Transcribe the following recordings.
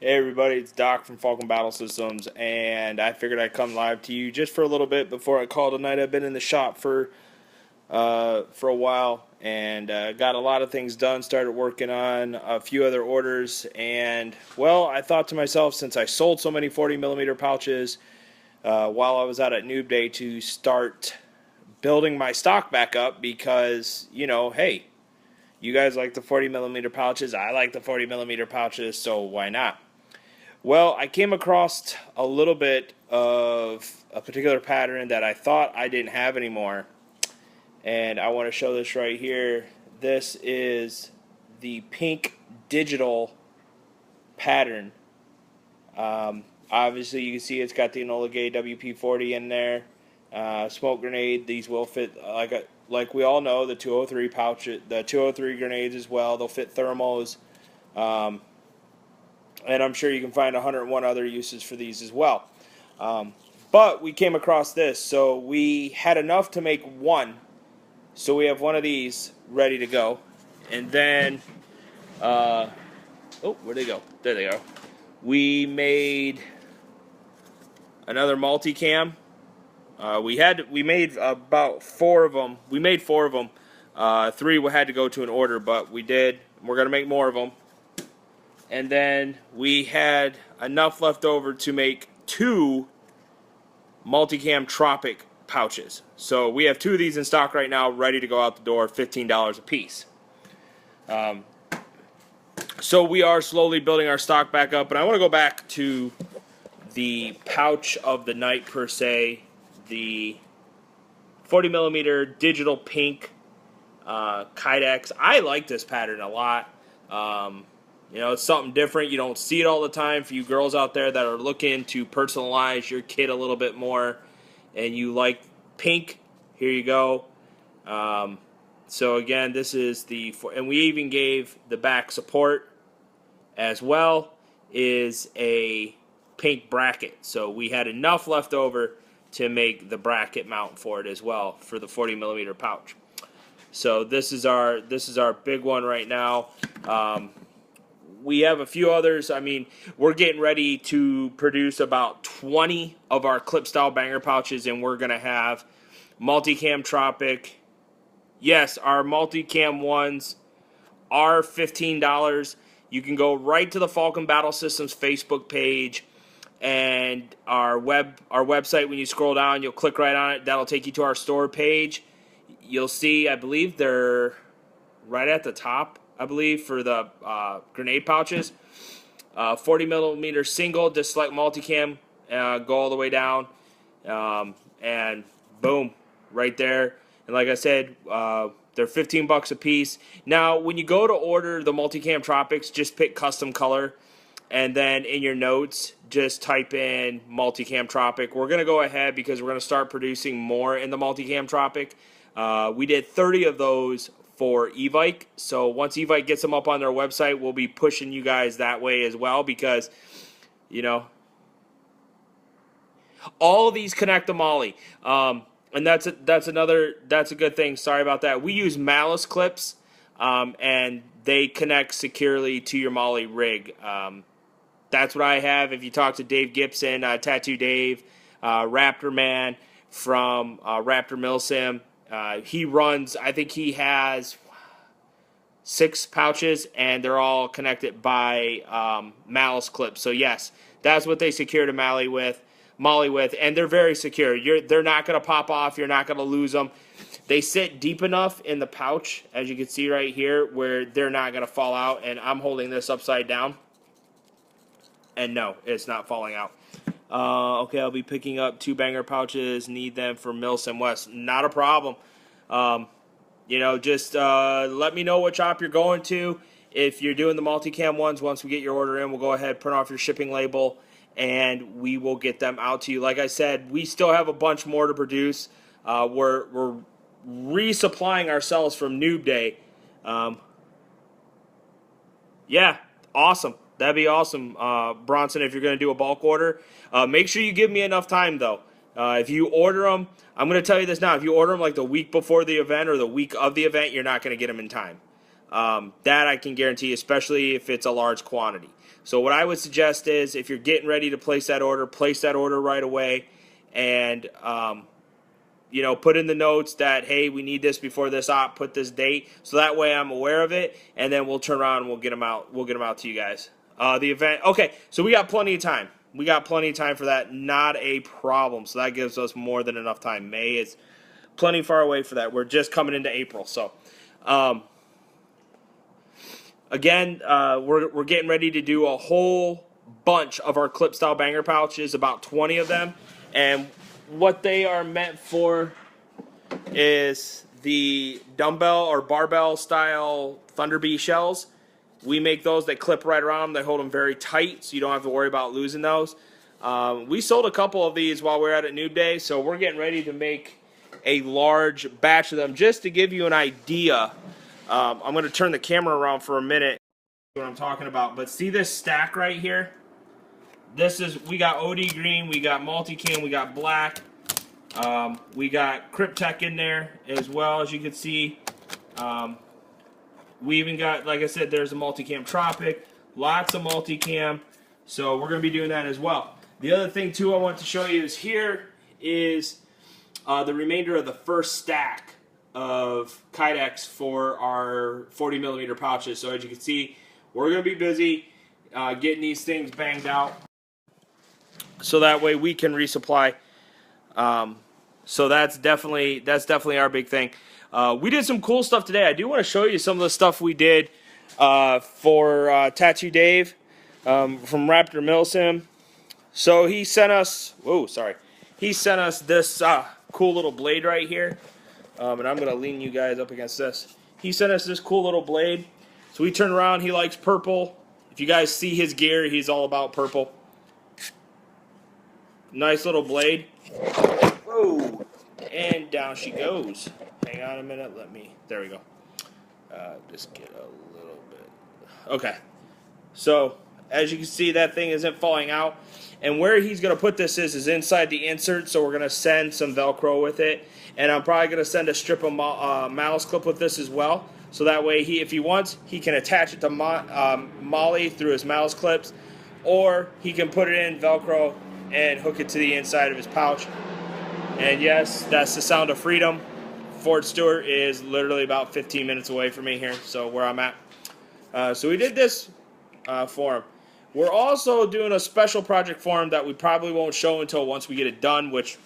Hey everybody, it's Doc from Falcon Battle Systems, and I figured I'd come live to you just for a little bit before I call tonight. I've been in the shop for a while and got a lot of things done. Started working on a few other orders, and well, I thought to myself, since I sold so many 40mm pouches while I was out at Noob Day, to start building my stock back up because hey, you guys like the 40mm pouches. I like the 40mm pouches, so why not? Well, I came across a little bit of a particular pattern that I thought I didn't have anymore, and I want to show this right here. This is the pink digital pattern. Obviously, you can see it's got the Enola Gay WP-40 in there. Smoke grenade. These will fit like we all know, the 203 pouch, the 203 grenades as well. They'll fit thermos. And I'm sure you can find 101 other uses for these as well. But we came across this, so we had enough to make one. So we have one of these ready to go. And then, oh, where'd they go? There they go. We made another multicam. We made about 4 of them. We made 4 of them. 3 had to go to an order, but we did. We're going to make more of them. And then we had enough left over to make 2 multicam Tropic pouches. So we have 2 of these in stock right now, ready to go out the door, $15 a piece. So we are slowly building our stock back up, but I want to go back to the pouch of the night per se, the 40mm digital pink Kydex. I like this pattern a lot. It's something different. You don't see it all the time. For you girls out there that are looking to personalize your kit a little bit more and you like pink, here you go. So again, this is and we even gave the back support as well, is a pink bracket. So we had enough left over to make the bracket mount for it as well for the 40mm pouch. So this is our big one right now. We have a few others. I mean, we're getting ready to produce about 20 of our clip style banger pouches, and we're going to have multicam Tropic. Yes, our multicam ones are $15. You can go right to the Falcon Battle Systems Facebook page and our website. When you scroll down, you'll click right on it. That'll take you to our store page. You'll see, I believe they're right at the top, I believe, for the grenade pouches. 40mm single, just select multicam, go all the way down, and boom, right there. And like I said, they're $15 a piece. Now, when you go to order the multicam Tropics, just pick custom color, and then in your notes, just type in multicam Tropic. We're going to go ahead because we're going to start producing more in the multicam Tropic. We did 30 of those for Evike, so once Evike gets them up on their website, we'll be pushing you guys that way as well, because all of these connect to Molly, and that's a good thing. Sorry about that. We use Malice clips, and they connect securely to your Molly rig. That's what I have. If you talk to Dave Gibson, Tattoo Dave, Raptor Man from Raptor Milsim, he runs, I think he has 6 pouches, and they're all connected by Malice clips. So yes, that's what they secure to Molly with, and they're very secure. They're not going to pop off. You're not going to lose them. They sit deep enough in the pouch, as you can see right here, where they're not going to fall out. And I'm holding this upside down, and no, it's not falling out. Okay, I'll be picking up 2 banger pouches. Need them for Milsim West. Not a problem. Just let me know what shop you're going to. If you're doing the multicam ones, once we get your order in, we'll go ahead, print off your shipping label, and we will get them out to you. Like I said, we still have a bunch more to produce. We're resupplying ourselves from Noob Day. Yeah, awesome. That'd be awesome, Bronson, if you're going to do a bulk order. Make sure you give me enough time, though. If you order them, I'm going to tell you this now, if you order them like the week before the event or the week of the event, you're not going to get them in time. That I can guarantee, especially if it's a large quantity. So what I would suggest is, if you're getting ready to place that order right away, and put in the notes that, hey, we need this before this op, put this date, so that way I'm aware of it, and then we'll turn around and we'll get them out. We'll get them out to you guys. The event, okay, so we got plenty of time. We got plenty of time for that, not a problem. So that gives us more than enough time. May is plenty far away for that. We're just coming into April, so. Again, we're getting ready to do a whole bunch of our clip style banger pouches, about 20 of them, and what they are meant for is the dumbbell or barbell style Thunder Bee shells. We make those. They clip right around them. They hold them very tight, so you don't have to worry about losing those. We sold a couple of these while we were at Noob Day, so we're getting ready to make a large batch of them just to give you an idea. I'm going to turn the camera around for a minute. What I'm talking about, but see this stack right here? We got OD green, we got multicam, we got black, we got Cryptech in there as well, as you can see. We even got, like I said, there's a multicam Tropic, lots of multicam, so we're going to be doing that as well. The other thing too I want to show you is here is the remainder of the first stack of Kydex for our 40 millimeter pouches. So as you can see, we're going to be busy getting these things banged out, so that way we can resupply. So that's definitely our big thing. We did some cool stuff today. I do want to show you some of the stuff we did for Tattoo Dave from Raptor Milsim. So he sent us, he sent us this cool little blade right here. And I'm going to lean you guys up against this. He sent us this cool little blade. So we turn around, he likes purple. If you guys see his gear, he's all about purple. Nice little blade. Whoa. And down she goes. Hang on a minute, there we go. Just get a little bit. Okay. So, as you can see, that thing isn't falling out. And where he's going to put this is inside the insert, so we're going to send some Velcro with it. And I'm probably going to send a strip of mouse clip with this as well. So that way, if he wants, he can attach it to Molly through his mouse clips, or he can put it in Velcro and hook it to the inside of his pouch. And yes, that's the sound of freedom. Fort Stewart is literally about 15 minutes away from me here, so where I'm at. So we did this for him. We're also doing a special project for him that we probably won't show until once we get it done, which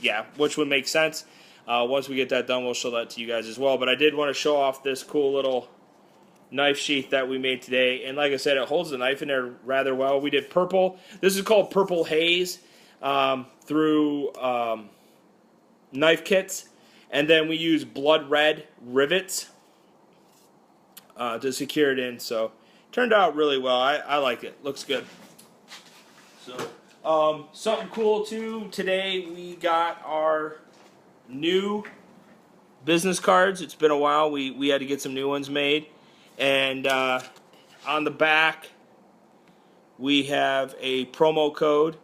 would make sense. Once we get that done, we'll show that to you guys as well. But I did want to show off this cool little knife sheath that we made today. And like I said, it holds the knife in there rather well. We did purple. This is called Purple Haze through knife kits. And then we use blood red rivets to secure it in. So turned out really well. I like it. Looks good. So something cool too. Today we got our new business cards. It's been a while. We had to get some new ones made. And on the back we have a promo code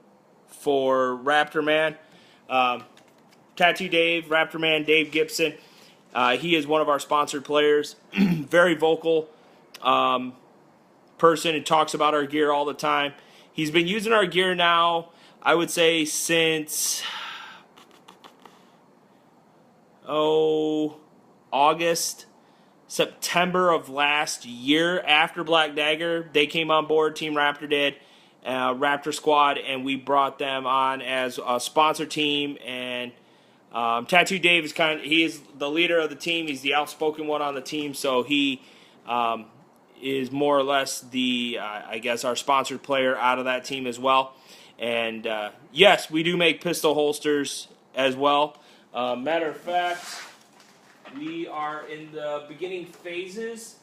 for Raptor Man. Tattoo Dave, Raptor Man, Dave Gibson. He is one of our sponsored players. Very vocal person and talks about our gear all the time. He's been using our gear now, I would say, since August, September of last year. After Black Dagger, they came on board, Team Raptor did, Raptor Squad, and we brought them on as a sponsor team. And Tattoo Dave is he is the leader of the team. He's the outspoken one on the team, so he is more or less the, I guess, our sponsored player out of that team as well. And yes, we do make pistol holsters as well. Matter of fact, we are in the beginning phases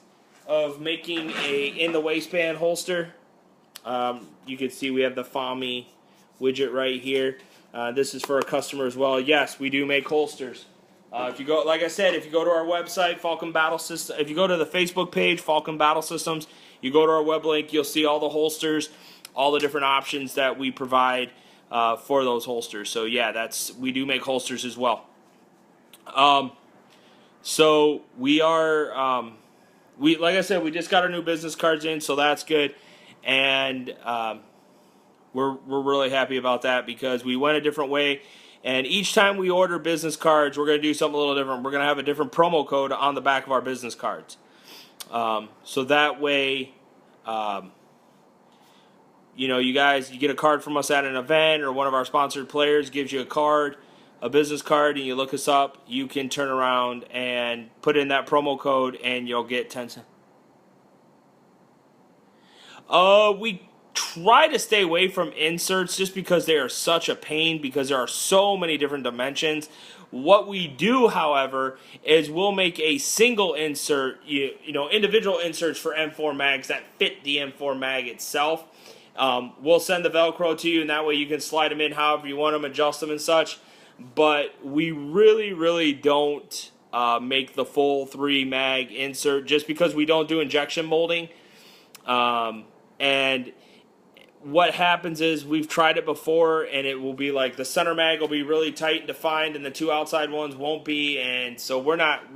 of making a in-the-waistband holster. You can see we have the FOMI widget right here. This is for a customer as well. Yes, we do make holsters. If you go, like I said, if you go to our website, Falcon Battle System, if you go to the Facebook page, Falcon Battle Systems, you go to our web link, you'll see all the holsters, all the different options that we provide for those holsters. So yeah, we do make holsters as well. So we are like I said, we just got our new business cards in, so that's good, and we're really happy about that because we went a different way. And each time we order business cards, we're going to do something a little different. We're going to have a different promo code on the back of our business cards. So that way, you guys, you get a card from us at an event, or one of our sponsored players gives you a business card, and you look us up, you can turn around and put in that promo code, and you'll get 10 cents. We try to stay away from inserts just because they are such a pain, because there are so many different dimensions. What we do, however, is we'll make a single insert, individual inserts for M4 mags that fit the M4 mag itself. We'll send the Velcro to you, and that way you can slide them in however you want them, adjust them and such. But we really, really don't make the full 3 mag insert just because we don't do injection molding. And what happens is, we've tried it before, and it will be like the center mag will be really tight and defined, and the 2 outside ones won't be, and so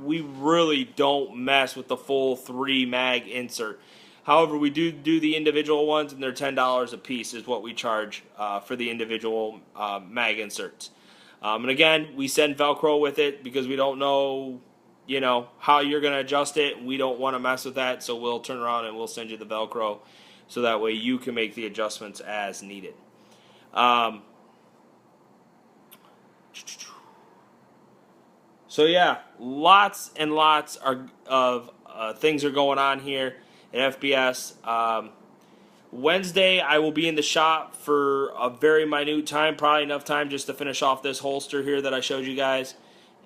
we really don't mess with the full 3 mag insert. However, we do the individual ones, and they're $10 a piece is what we charge for the individual mag inserts. And again, we send Velcro with it because we don't know, how you're going to adjust it. We don't want to mess with that, so we'll turn around and we'll send you the Velcro, so that way you can make the adjustments as needed. So yeah, lots and lots of things are going on here at FBS. Wednesday, I will be in the shop for a very minute time, probably enough time just to finish off this holster here that I showed you guys.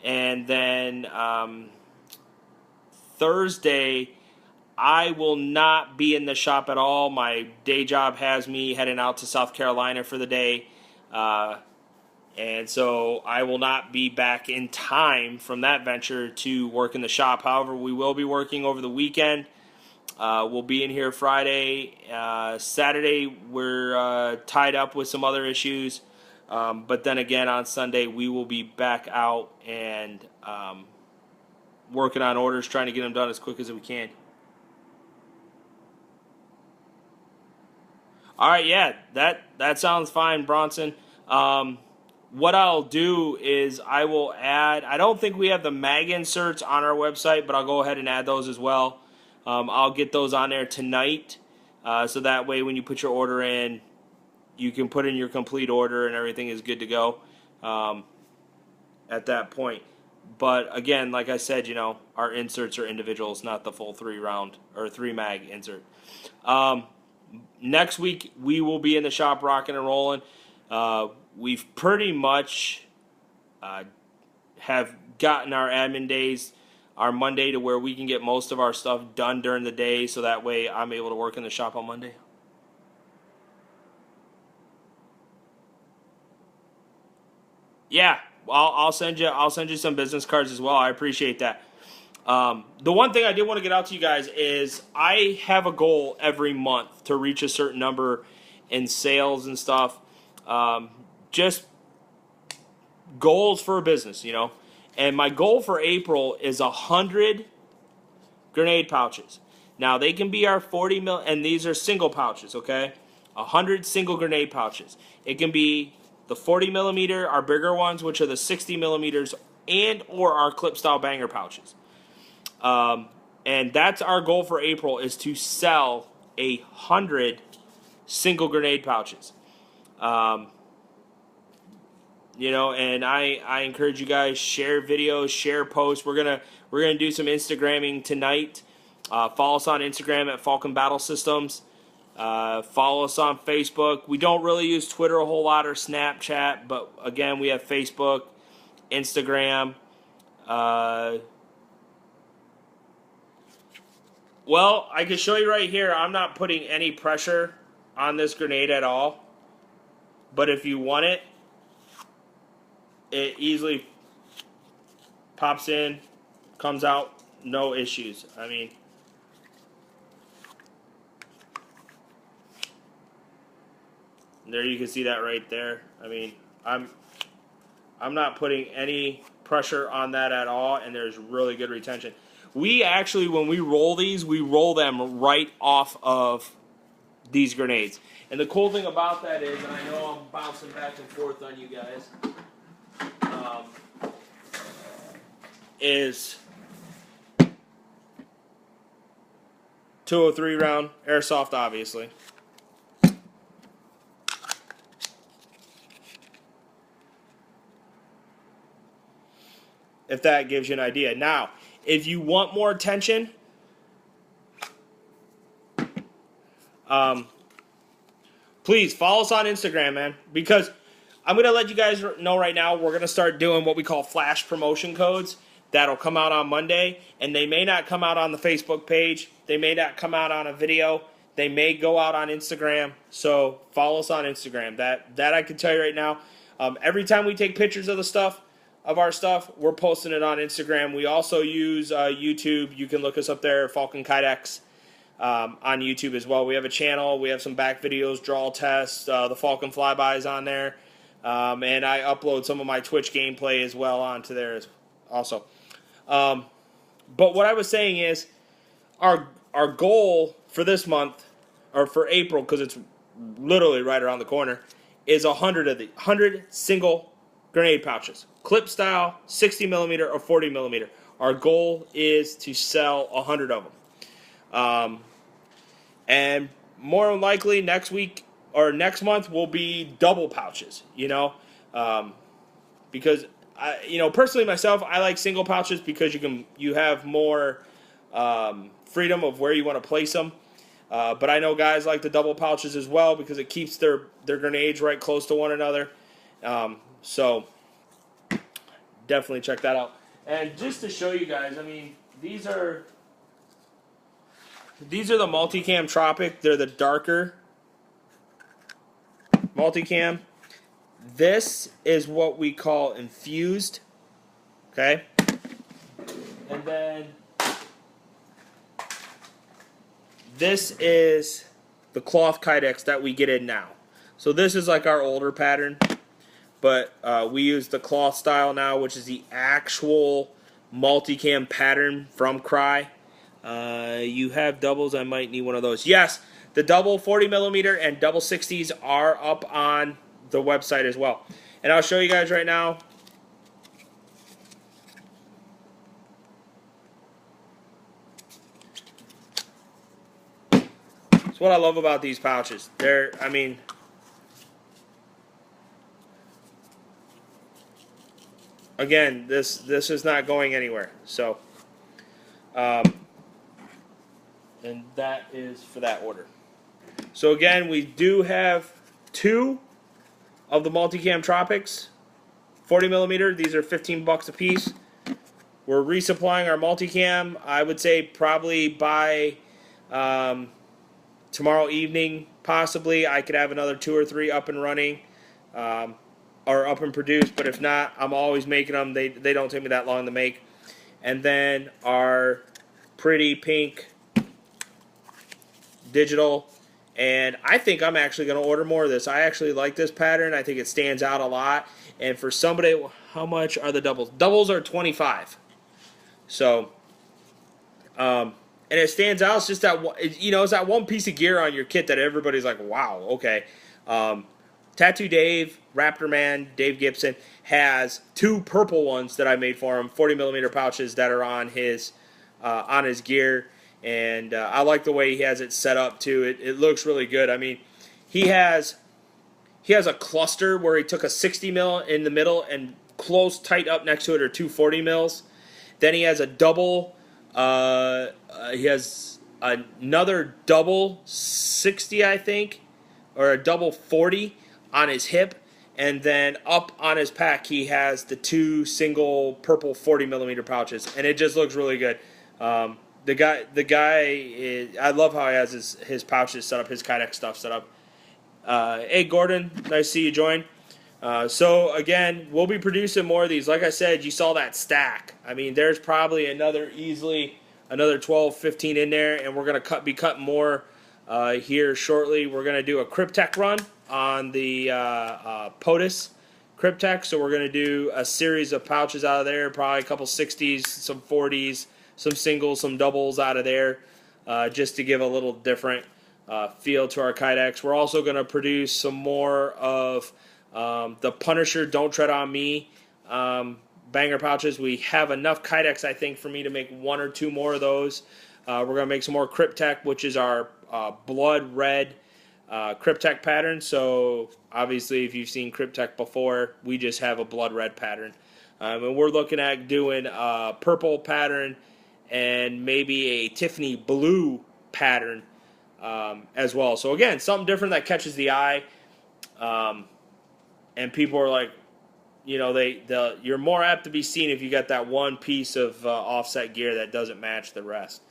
And then Thursday, I will not be in the shop at all. My day job has me heading out to South Carolina for the day. And so I will not be back in time from that venture to work in the shop. However, we will be working over the weekend. We'll be in here Friday. Saturday, we're tied up with some other issues. But then again, on Sunday, we will be back out and working on orders, trying to get them done as quick as we can. All right, yeah, that sounds fine, Bronson. What I'll do is I will add, I don't think we have the mag inserts on our website, but I'll go ahead and add those as well. I'll get those on there tonight, so that way when you put your order in, you can put in your complete order and everything is good to go at that point. But again, like I said, our inserts are individuals, not the full 3 mag insert. Next week, we will be in the shop rocking and rolling. We've pretty much have gotten our admin days, our Monday, to where we can get most of our stuff done during the day, so that way I'm able to work in the shop on Monday. Yeah, I'll send you some business cards as well. I appreciate that. The one thing I did want to get out to you guys is I have a goal every month to reach a certain number in sales and stuff. Just goals for a business, And my goal for April is 100 grenade pouches. Now, they can be our 40 mil, and these are single pouches, okay? 100 single grenade pouches. It can be the 40 millimeter, our bigger ones, which are the 60 millimeters, and or our clip style banger pouches. And that's our goal for April, is to sell 100 single grenade pouches. And I encourage you guys, share videos, share posts. We're gonna do some Instagramming tonight. Follow us on Instagram at Falcon Battle Systems. Follow us on Facebook. We don't really use Twitter a whole lot or Snapchat, but again, we have Facebook, Instagram. Well, I can show you right here. I'm not putting any pressure on this grenade at all. But if you want it, it easily pops in, comes out, no issues. I mean, there you can see that right there. I mean, I'm not putting any pressure on that at all, and there's really good retention. we actually, when we roll these, we roll them right off of these grenades. And the cool thing about that is, and I know I'm bouncing back and forth on you guys, is 203 round airsoft, obviously. If that gives you an idea. Now, if you want more attention, please follow us on Instagram, man. Because I'm going to let you guys know right now, we're going to start doing what we call flash promotion codes. That'll come out on Monday. And they may not come out on the Facebook page. They may not come out on a video. They may go out on Instagram. So follow us on Instagram. That I can tell you right now. Every time we take pictures of the stuff, of our stuff, we're posting it on Instagram. We also use YouTube. You can look us up there, Falcon Kydex, on YouTube as well. We have a channel. We have some back videos, draw tests, the Falcon flybys on there. And I upload some of my Twitch gameplay as well onto there also. But what I was saying is our goal for this month, or for April, because it's literally right around the corner, is 100 single grenade pouches. Clip style, 60 millimeter or 40 millimeter. Our goal is to sell 100 of them. And more than likely next week or next month will be double pouches, because personally myself, I like single pouches because you have more freedom of where you want to place them. But I know guys like the double pouches as well because it keeps their grenades right close to one another. So definitely check that out. And just to show you guys, I mean, these are the Multicam Tropic. They're the darker Multicam. This is what we call infused. Okay? And then this is the cloth Kydex that we get in now. So this is like our older pattern. But we use the cloth style now, which is the actual multicam pattern from Cry. You have doubles. I might need one of those. Yes, the double 40 millimeter and double 60s are up on the website as well. And I'll show you guys right now. That's what I love about these pouches. Again, this is not going anywhere. So, and that is for that order. So again, we do have 2 of the Multicam Tropics, 40 millimeter. These are $15 a piece. We're resupplying our Multicam. I would say probably by tomorrow evening, possibly. I could have another 2 or 3 up and running. Or up and produced, but if not, I'm always making them. They don't take me that long to make. And then our pretty pink digital, and I think I'm actually going to order more of this. I actually like this pattern. I think it stands out a lot. And for somebody, how much are the doubles? Doubles are $25. So, and it stands out. It's just that, it's that one piece of gear on your kit that everybody's like, wow, okay. Tattoo Dave, Raptor Man, Dave Gibson, has 2 purple ones that I made for him, 40 millimeter pouches that are on his gear, and I like the way he has it set up too. It looks really good. I mean, he has a cluster where he took a 60 mil in the middle and close tight up next to it are 2 40 mils. Then he has a double. He has another double 60, I think, or a double 40. On his hip, and then up on his pack he has the 2 single purple 40 millimeter pouches, and it just looks really good. The guy is, I love how he has his pouches set up, his Kydex stuff set up. Hey Gordon, nice to see you join. So again, we'll be producing more of these. Like I said, you saw that stack. I mean, there's probably easily another 12, 15 in there, and we're gonna be cutting more here shortly. We're gonna do a Cryptech run on the POTUS Cryptech, so we're going to do a series of pouches out of there, probably a couple 60s, some 40s, some singles, some doubles out of there, just to give a little different feel to our Kydex. We're also going to produce some more of the Punisher Don't Tread on Me banger pouches. We have enough Kydex, I think, for me to make 1 or 2 more of those. We're going to make some more Cryptek, which is our blood red Cryptek pattern. So obviously, if you've seen Cryptek before, we just have a blood red pattern. And we're looking at doing a purple pattern and maybe a Tiffany blue pattern as well. So again, something different that catches the eye. And people are like, you know, you're more apt to be seen if you got that one piece of offset gear that doesn't match the rest.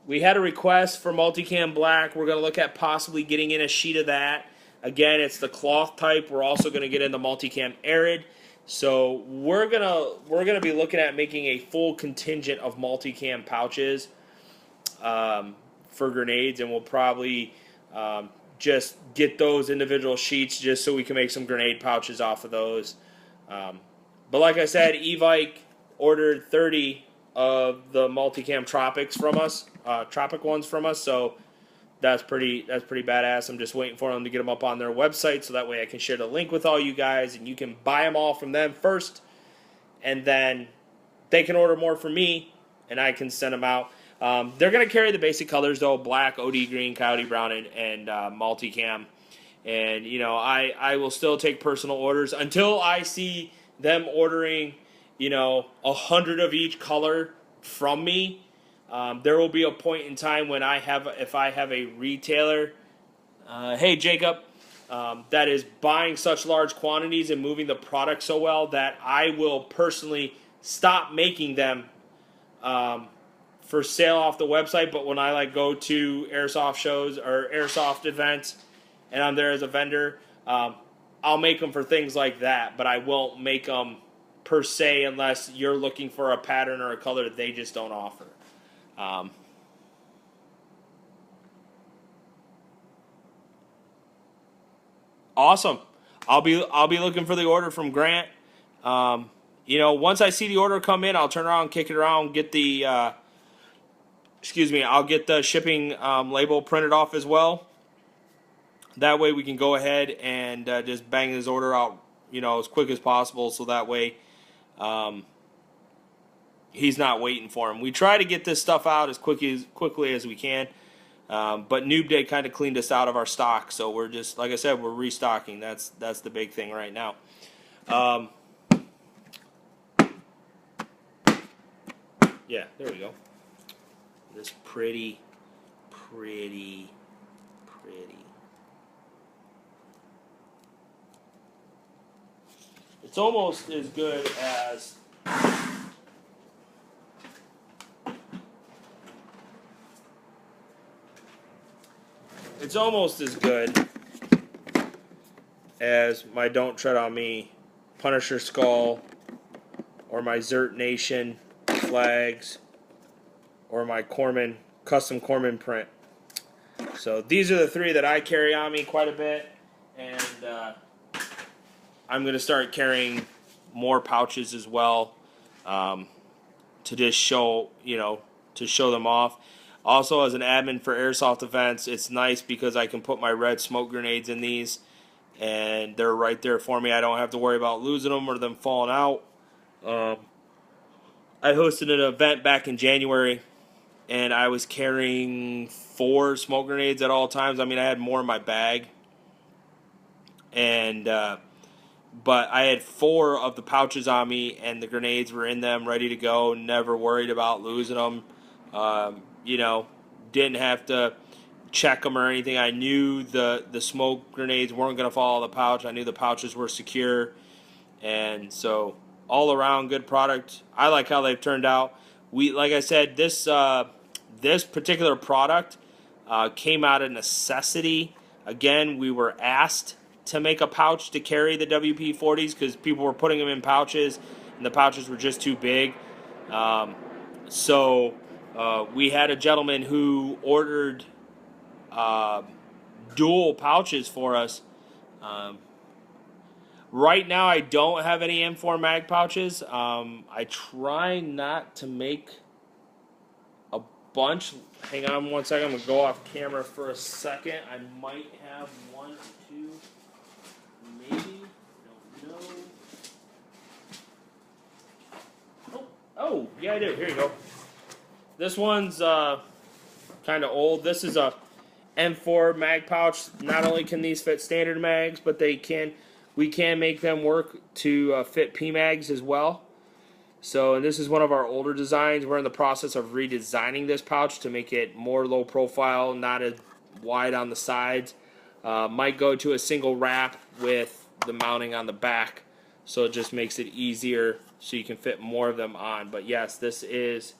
We had a request for multicam black. We're going to look at possibly getting in a sheet of that. Again, it's the cloth type. We're also going to get into multicam arid. So we're gonna be looking at making a full contingent of multicam pouches for grenades, and we'll probably just get those individual sheets just so we can make some grenade pouches off of those. But like I said, Evike ordered 30 of the multicam tropics from us, tropic ones from us. So that's pretty badass. I'm just waiting for them to get them up on their website so that way I can share the link with all you guys and you can buy them all from them first, and then they can order more from me and I can send them out. They're going to carry the basic colors though: black, OD green, coyote brown, and multicam. And you know, I will still take personal orders until I see them ordering, you know, 100 of each color from me. There will be a point in time when if I have a retailer, hey Jacob, that is buying such large quantities and moving the product so well that I will personally stop making them for sale off the website. But when I like go to airsoft shows or airsoft events and I'm there as a vendor, I'll make them for things like that. But I won't make them per se unless you're looking for a pattern or a color that they just don't offer. Awesome. I'll be looking for the order from Grant. You know, once I see the order come in, I'll turn around, kick it around, get the I'll get the shipping label printed off as well. That way we can go ahead and just bang his order out, you know, as quick as possible. So that way he's not waiting for him. We try to get this stuff out as quickly as we can. But Noob Day kind of cleaned us out of our stock, so we're just, like I said, we're restocking. That's the big thing right now. Yeah, there we go. This pretty. It's almost as good as. It's almost as good as my Don't Tread on Me Punisher skull, or my Zert Nation flags, or my Corman custom Corman print. So these are the 3 that I carry on me quite a bit, and I'm going to start carrying more pouches as well to just show, you know, to show them off. Also, as an admin for airsoft events, it's nice because I can put my red smoke grenades in these, and they're right there for me. I don't have to worry about losing them or them falling out. I hosted an event back in January, and I was carrying 4 smoke grenades at all times. I mean, I had more in my bag, and but I had 4 of the pouches on me, and the grenades were in them, ready to go. Never worried about losing them. You know, didn't have to check them or anything. I knew the smoke grenades weren't going to fall out of the pouch. I knew the pouches were secure. And so, all around good product. I like how they've turned out. Like I said, this particular product came out of necessity. Again, we were asked to make a pouch to carry the WP-40s because people were putting them in pouches, and the pouches were just too big. So we had a gentleman who ordered dual pouches for us. Right now, I don't have any M4 mag pouches. I try not to make a bunch. Hang on one second. I'm going to go off camera for a second. I might have 1 or 2, maybe. Don't know. Oh, yeah, I do. Here you go. This one's kind of old. This is a M4 mag pouch. Not only can these fit standard mags, but we can make them work to fit PMags as well. So, and this is one of our older designs. We're in the process of redesigning this pouch to make it more low profile, not as wide on the sides. Might go to a single wrap with the mounting on the back, so it just makes it easier so you can fit more of them on. But yes, this is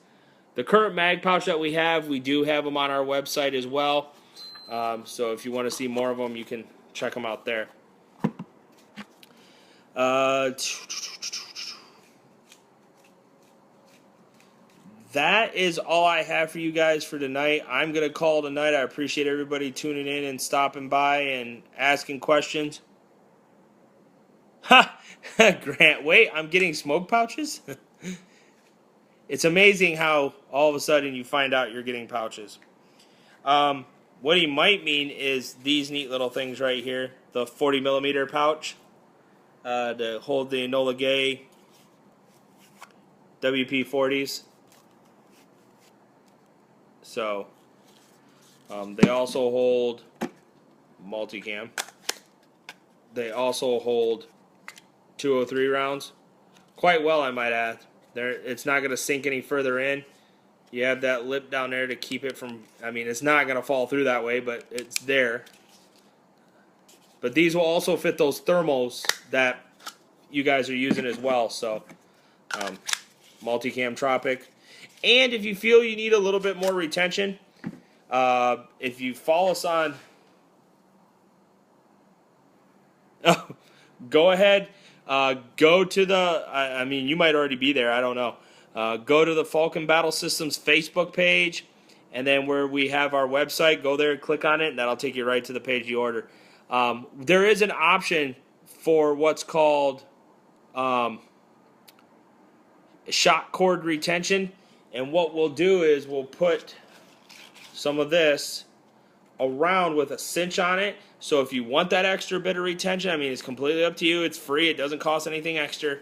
the current mag pouch that we have. We do have them on our website as well. So if you want to see more of them, you can check them out there. That is all I have for you guys for tonight. I'm going to call tonight. I appreciate everybody tuning in and stopping by and asking questions. Ha! Grant, wait, I'm getting smoke pouches? It's amazing how all of a sudden you find out you're getting pouches. What he might mean is these neat little things right here. The 40 millimeter pouch to hold the Enola Gay WP-40s. So, they also hold multicam. They also hold 203 rounds. Quite well, I might add. It's not going to sink any further in. You have that lip down there to keep it from, I mean, it's not going to fall through that way, but it's there. But these will also fit those thermals that you guys are using as well. So, multicam Tropic. And if you feel you need a little bit more retention, if you follow us on, go ahead, go to the, I mean, you might already be there, I don't know. Go to the Falcon Battle Systems Facebook page, and then where we have our website, go there and click on it, and that'll take you right to the page you order. There is an option for what's called shock cord retention. And what we'll do is we'll put some of this around with a cinch on it. So if you want that extra bit of retention, I mean, it's completely up to you. It's free. It doesn't cost anything extra.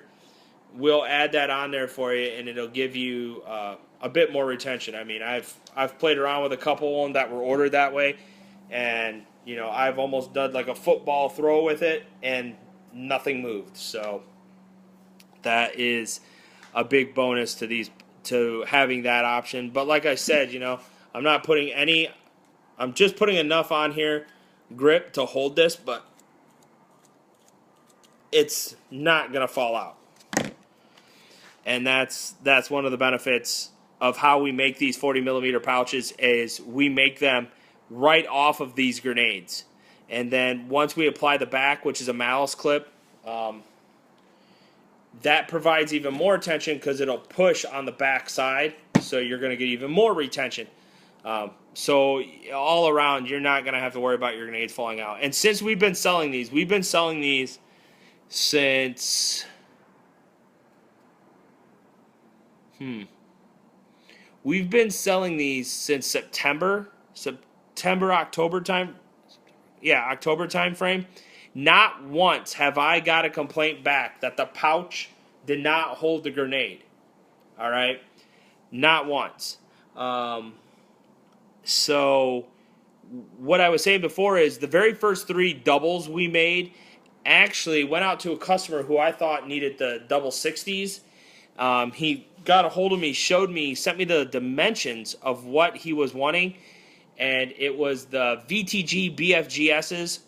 We'll add that on there for you, and it'll give you a bit more retention. I mean, I've played around with a couple of them that were ordered that way, and you know, I've almost done like a football throw with it, and nothing moved. So that is a big bonus to these. To having that option. But like I said, you know, I'm not putting any, I'm just putting enough on here grip to hold this, but it's not going to fall out. And that's one of the benefits of how we make these 40 millimeter pouches is we make them right off of these grenades. And then once we apply the back, which is a malice clip, that provides even more tension because it'll push on the back side, so you're going to get even more retention. So all around, you're not going to have to worry about your grenades falling out. And since we've been selling these since we've been selling these since September, October time. Yeah, October time frame. Not once have I got a complaint back that the pouch did not hold the grenade. All right? Not once. So what I was saying before is the very first 3 doubles we made actually went out to a customer who I thought needed the double 60s. He got a hold of me, showed me, sent me the dimensions of what he was wanting, and it was the VTG BFGSs.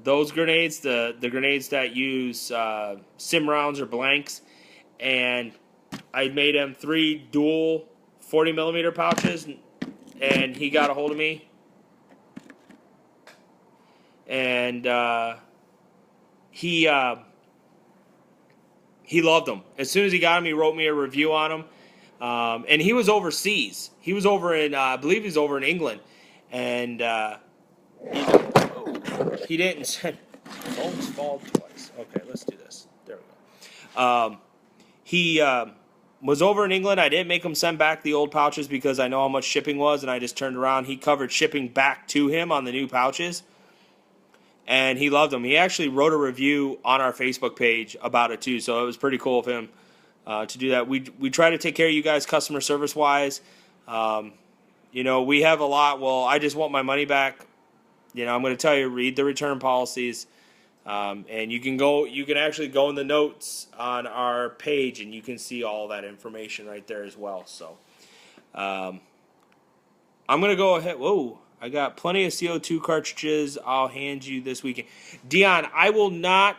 Those grenades, the grenades that use sim rounds or blanks, and I made him 3 dual 40 millimeter pouches, and he got a hold of me, and he loved them. As soon as he got them, he wrote me a review on them, and he was overseas. He was over in, I believe he was over in England, and he didn't send. Phones fall twice. Okay, let's do this. There we go. He was over in England. I didn't make him send back the old pouches because I know how much shipping was, and I just turned around. He covered shipping back to him on the new pouches, and he loved them. He actually wrote a review on our Facebook page about it too, so it was pretty cool of him to do that. We try to take care of you guys customer service wise. We have a lot. Well, I just want my money back. I'm going to tell you, read the return policies. And you can actually go in the notes on our page and you can see all that information right there as well. So, I'm going to go ahead. Whoa, I got plenty of CO2 cartridges I'll hand you this weekend. Dion, I will not.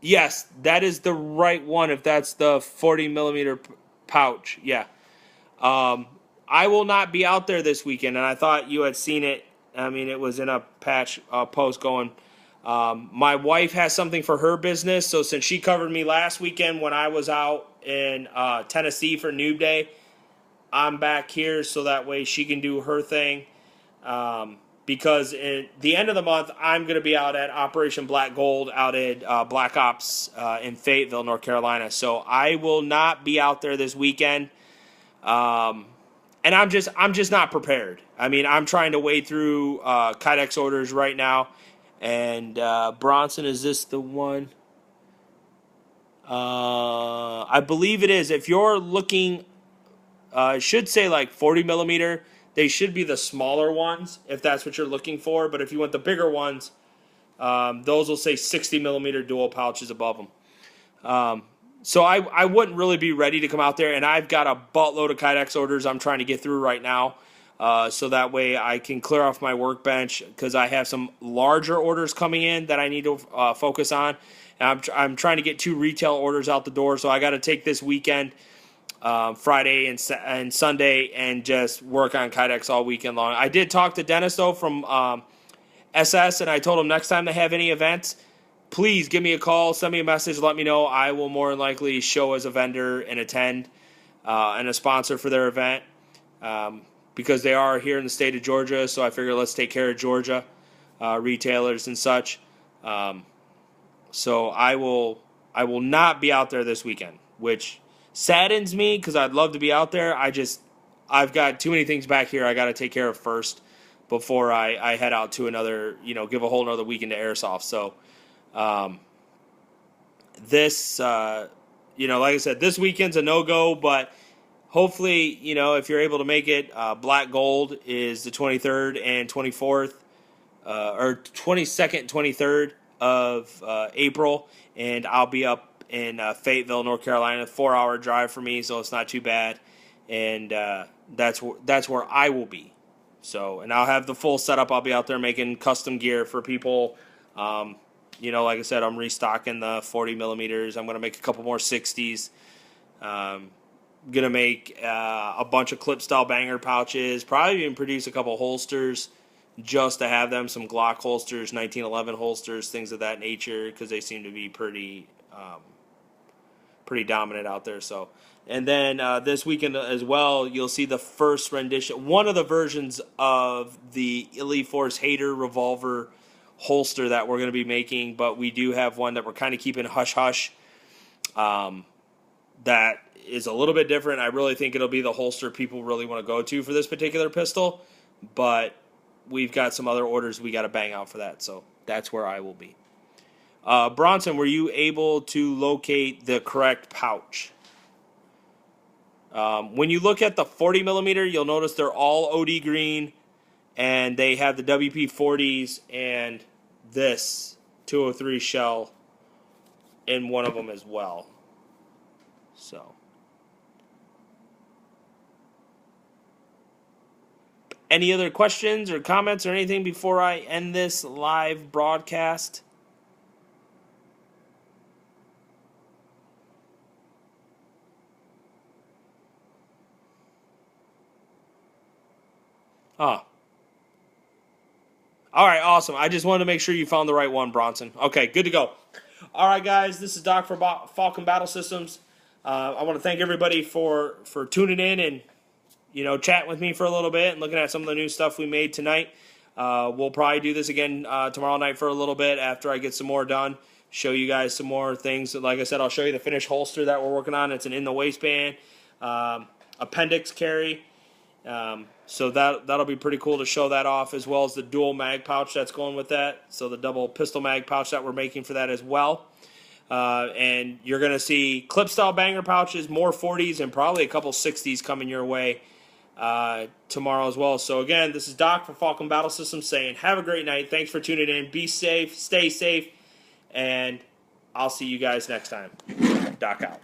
Yes, that is the right one if that's the 40 millimeter pouch. Yeah. I will not be out there this weekend, and I thought you had seen it. I mean, it was in a patch post going. My wife has something for her business, so since she covered me last weekend when I was out in Tennessee for Noob Day, I'm back here so that way she can do her thing. Because at the end of the month, I'm going to be out at Operation Black Gold out at Black Ops in Fayetteville, North Carolina. So I will not be out there this weekend. And I'm just not prepared. I mean, I'm trying to wade through Kydex orders right now. And Bronson, is this the one? I believe it is. If you're looking, it should say like 40 millimeter. They should be the smaller ones if that's what you're looking for. But if you want the bigger ones, those will say 60 millimeter dual pouches above them. So I wouldn't really be ready to come out there. And I've got a buttload of Kydex orders I'm trying to get through right now. So that way I can clear off my workbench because I have some larger orders coming in that I need to focus on. And I'm trying to get 2 retail orders out the door. So I got to take this weekend, Friday and Sunday, and just work on Kydex all weekend long. I did talk to Dennis, though, from SS, and I told him next time they have any events, please give me a call, send me a message, let me know. I will more than likely show as a vendor and attend and a sponsor for their event. Because they are here in the state of Georgia, so I figure let's take care of Georgia retailers and such. So I will not be out there this weekend, which saddens me because I'd love to be out there. I've got too many things back here I got to take care of first before I head out to another, give a whole another weekend to Airsoft. So this, like I said, this weekend's a no-go, but hopefully, if you're able to make it, Black Gold is the 23rd and 24th, or 22nd and 23rd of April, and I'll be up in Fayetteville, North Carolina, 4-hour drive for me, so it's not too bad, and that's where I will be. So, and I'll have the full setup. I'll be out there making custom gear for people. Like I said, I'm restocking the 40 millimeters. I'm going to make a couple more 60s. Gonna make a bunch of clip style banger pouches, probably even produce a couple holsters just to have them, some Glock holsters, 1911 holsters, things of that nature, because they seem to be pretty dominant out there. So, and then this weekend as well, you'll see the first rendition, one of the versions of the Elite Force Hater revolver holster that we're going to be making, but we do have one that we're kind of keeping hush-hush that is a little bit different. I really think it'll be the holster people really want to go to for this particular pistol, but we've got some other orders we got to bang out for that, so that's where I will be. Bronson, were you able to locate the correct pouch? When you look at the 40 millimeter, you'll notice they're all OD green, and they have the WP-40s and this 203 shell in one of them as well. So, any other questions or comments or anything before I end this live broadcast? Oh. All right, awesome. I just wanted to make sure you found the right one, Bronson. Okay, good to go. All right, guys, this is Doc for Falcon Battle Systems. I want to thank everybody for tuning in and chatting with me for a little bit and looking at some of the new stuff we made tonight. We'll probably do this again tomorrow night for a little bit after I get some more done. Show you guys some more things. Like I said, I'll show you the finished holster that we're working on. It's an in the waistband appendix carry. So that'll be pretty cool to show that off, as well as the dual mag pouch that's going with that. So the double pistol mag pouch that we're making for that as well. And you're going to see clip style banger pouches, more 40s, and probably a couple 60s coming your way tomorrow as well. So again, this is Doc for Falcon Battle Systems saying have a great night. Thanks for tuning in. Be safe, stay safe, and I'll see you guys next time. Doc out.